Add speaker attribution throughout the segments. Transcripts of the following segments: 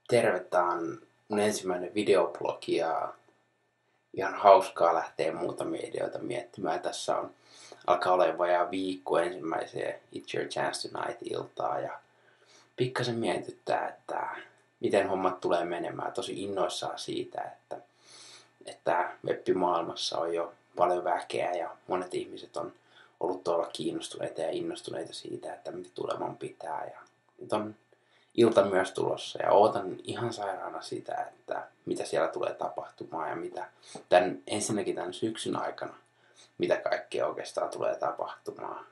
Speaker 1: Terve, tää on mun ensimmäinen videoblogi ja ihan hauskaa lähteä muutamia ideoita miettimään. Tässä alkaa olemaan vajaa viikko ensimmäiseen It's Your Chance Tonight-iltaa ja pikkasen mietityttää, että miten hommat tulee menemään. Tosi innoissaan siitä, että web-maailmassa on jo paljon väkeä ja monet ihmiset on ollut todella kiinnostuneita ja innostuneita siitä, että mitä tuleman pitää. Ja nyt on ilta myös tulossa ja ootan ihan sairaana sitä, että mitä siellä tulee tapahtumaan ja mitä ensinnäkin tämän syksyn aikana, mitä kaikkea oikeastaan tulee tapahtumaan.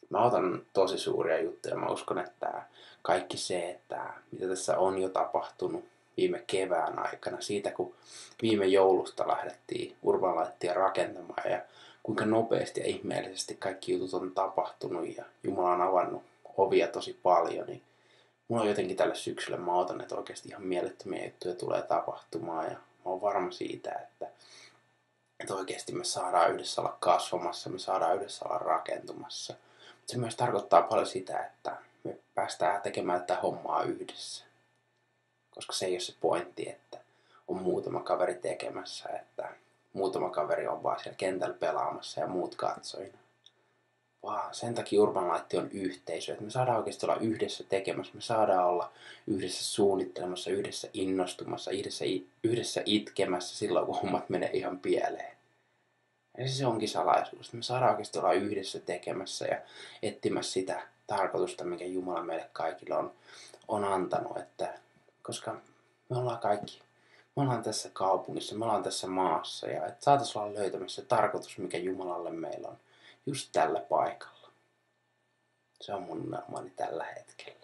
Speaker 1: Mä otan tosi suuria juttuja. Mä uskon, että kaikki se, että mitä tässä on jo tapahtunut viime kevään aikana, siitä kun viime joulusta lähdettiin Urban Lightia rakentamaan ja kuinka nopeasti ja ihmeellisesti kaikki jutut on tapahtunut ja Jumala on avannut ovia tosi paljon, niin mulla on jotenkin tälle syksylle, mä otan, että oikeasti ihan mielettömiä juttuja tulee tapahtumaan ja mä oon varma siitä, että oikeasti me saadaan yhdessä olla kasvamassa, me saadaan yhdessä olla rakentumassa. Se myös tarkoittaa paljon sitä, että me päästään tekemään tätä hommaa yhdessä. Koska se ei ole se pointti, että on muutama kaveri tekemässä, että muutama kaveri on vaan siellä kentällä pelaamassa ja muut katsoina. Vaan sen takia Urban Light on yhteisö, että me saadaan oikeasti olla yhdessä tekemässä, me saadaan olla yhdessä suunnittelemassa, yhdessä innostumassa, yhdessä itkemässä silloin, kun hommat menee ihan pieleen. Ja se onkin salaisuus, että me saadaan oikeasti olla yhdessä tekemässä ja etsimässä sitä tarkoitusta, mikä Jumala meille kaikille on antanut. Koska me ollaan kaikki, me ollaan tässä kaupungissa, me ollaan tässä maassa ja että saataisiin olla löytämässä se tarkoitus, mikä Jumalalle meillä on just tällä paikalla. Se on mun unelmani tällä hetkellä.